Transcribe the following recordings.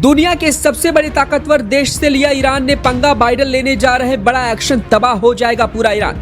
दुनिया के सबसे बड़े ताकतवर देश से लिया ईरान ने पंगा, बाइडन लेने जा रहे बड़ा एक्शन, तबाह हो जाएगा पूरा ईरान।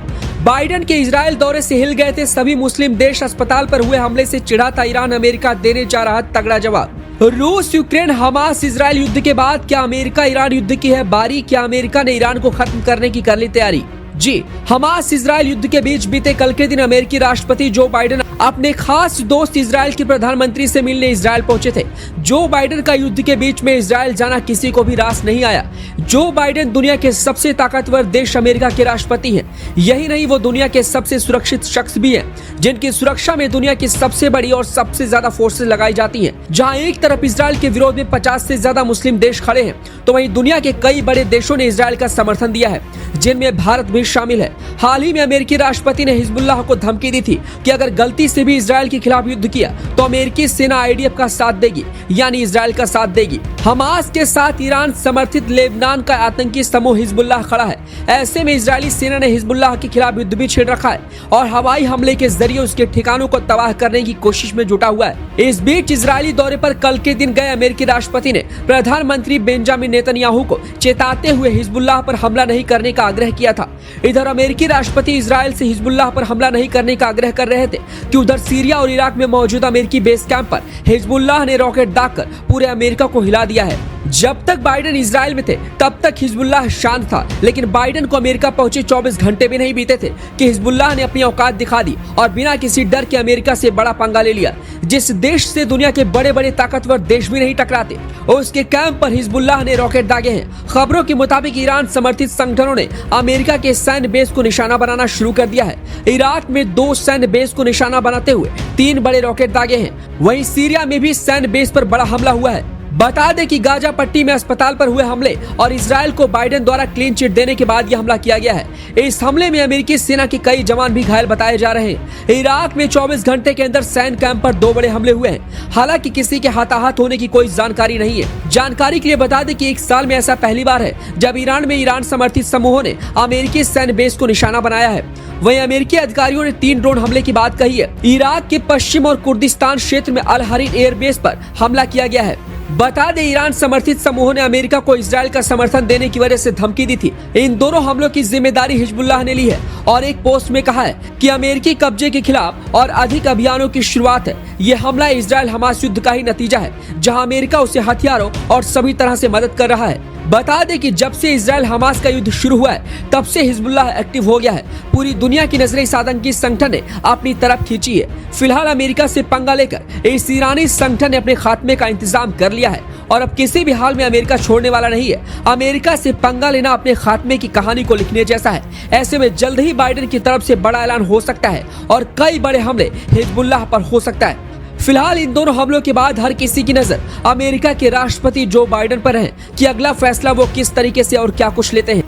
बाइडन के इजराइल दौरे से हिल गए थे सभी मुस्लिम देश। अस्पताल पर हुए हमले से चिढ़ा था ईरान, अमेरिका देने जा रहा तगड़ा जवाब। रूस, यूक्रेन, हमास, इजराइल युद्ध के बाद क्या अमेरिका ईरान युद्ध की है बारी? क्या अमेरिका ने ईरान को खत्म करने की कर ली तैयारी? जी, हमास इजराइल युद्ध के बीच बीते कल के दिन अमेरिकी राष्ट्रपति जो बाइडन अपने खास दोस्त इजराइल के प्रधानमंत्री से मिलने इजराइल पहुंचे थे। जो बाइडन का युद्ध के बीच में इजराइल जाना किसी को भी रास नहीं आया। जो बाइडन दुनिया के सबसे ताकतवर देश अमेरिका के राष्ट्रपति हैं। यही नहीं, वो दुनिया के सबसे सुरक्षित शख्स भी हैं, जिनकी सुरक्षा में दुनिया की सबसे बड़ी और सबसे ज्यादा फोर्सेज लगाई जाती हैं। जहां एक तरफ इजराइल के विरोध में 50 से ज्यादा मुस्लिम देश खड़े हैं, तो वहीं दुनिया के कई बड़े देशों ने इजराइल का समर्थन दिया है, जिनमें भारत भी शामिल है। हाल ही में अमेरिकी राष्ट्रपति ने हिजबुल्लाह को धमकी दी थी कि अगर गलती से भी इजराइल के खिलाफ युद्ध किया तो अमेरिकी सेना आईडीएफ का साथ देगी, यानी इजराइल का साथ देगी। हमास के साथ ईरान समर्थित लेबनान का आतंकी समूह हिजबुल्लाह खड़ा है। ऐसे में इजरायली सेना ने हिजबुल्लाह के खिलाफ युद्ध भी छेड़ रखा है और हवाई हमले के जरिए उसके ठिकानों को तबाह करने की कोशिश में जुटा हुआ है। इस बीच इजरायली दौरे पर कल के दिन गए अमेरिकी राष्ट्रपति ने प्रधानमंत्री बेंजामिन नेतन्याहू को चेताते हुए हिजबुल्लाह पर हमला नहीं करने का आग्रह किया था। इधर अमेरिकी राष्ट्रपति इजराइल से हिजबुल्लाह पर हमला नहीं करने का आग्रह कर रहे थे कि उधर सीरिया और इराक में मौजूद अमेरिकी बेस कैंप पर हिजबुल्लाह ने रॉकेट दागकर पूरे अमेरिका को हिला दिया है। जब तक बाइडन इजराइल में थे तब तक हिजबुल्लाह शांत था, लेकिन बाइडन को अमेरिका पहुंचे 24 घंटे भी नहीं बीते थे कि हिजबुल्लाह ने अपनी औकात दिखा दी और बिना किसी डर के अमेरिका से बड़ा पंगा ले लिया। जिस देश से दुनिया के बड़े बड़े ताकतवर देश भी नहीं टकराते, उसके कैंप पर हिजबुल्लाह ने रॉकेट दागे हैं। खबरों के मुताबिक ईरान समर्थित संगठनों ने अमेरिका के सैन्य बेस को निशाना बनाना शुरू कर दिया है। इराक में 2 सैन्य बेस को निशाना बनाते हुए 3 बड़े रॉकेट दागे हैं। वहीं सीरिया में भी सैन्य बेस पर बड़ा हमला हुआ है। बता दें कि गाजा पट्टी में अस्पताल पर हुए हमले और इजराइल को बाइडन द्वारा क्लीन चिट देने के बाद यह हमला किया गया है। इस हमले में अमेरिकी सेना के कई जवान भी घायल बताए जा रहे हैं। इराक में 24 घंटे के अंदर सैन्य कैंप पर 2 बड़े हमले हुए हैं। हालांकि किसी के हताहत होने की कोई जानकारी नहीं है। जानकारी के लिए बता दें कि 1 साल में ऐसा पहली बार है जब ईरान में ईरान समर्थित समूहों ने अमेरिकी सैन्य बेस को निशाना बनाया है। वहीं अमेरिकी अधिकारियों ने 3 ड्रोन हमले की बात कही है। इराक के पश्चिम और कुर्दिस्तान क्षेत्र में अल हरीर एयरबेस पर हमला किया गया है। बता दें, ईरान समर्थित समूहों ने अमेरिका को इजराइल का समर्थन देने की वजह से धमकी दी थी। इन दोनों हमलों की जिम्मेदारी हिजबुल्लाह ने ली है और एक पोस्ट में कहा है कि अमेरिकी कब्जे के खिलाफ और अधिक अभियानों की शुरुआत है। ये हमला इजराइल हमास युद्ध का ही नतीजा है, जहां अमेरिका उसे हथियारों और सभी तरह से मदद कर रहा है। बता दें कि जब से इजराइल हमास का युद्ध शुरू हुआ है तब से हिजबुल्लाह एक्टिव हो गया है। पूरी दुनिया की नजरें इस आतंकी संगठन ने अपनी तरफ खींची है। फिलहाल अमेरिका से पंगा लेकर इस ईरानी संगठन ने अपने खात्मे का इंतजाम कर लिया है और अब किसी भी हाल में अमेरिका छोड़ने वाला नहीं है। अमेरिका से पंगा लेना अपने खात्मे की कहानी को लिखने जैसा है। ऐसे में जल्द ही बाइडन की तरफ से बड़ा ऐलान हो सकता है और कई बड़े हमले हिजबुल्लाह पर हो सकता है। फिलहाल इन दोनों हमलों के बाद हर किसी की नजर अमेरिका के राष्ट्रपति जो बाइडन पर है कि अगला फैसला वो किस तरीके से और क्या कुछ लेते हैं।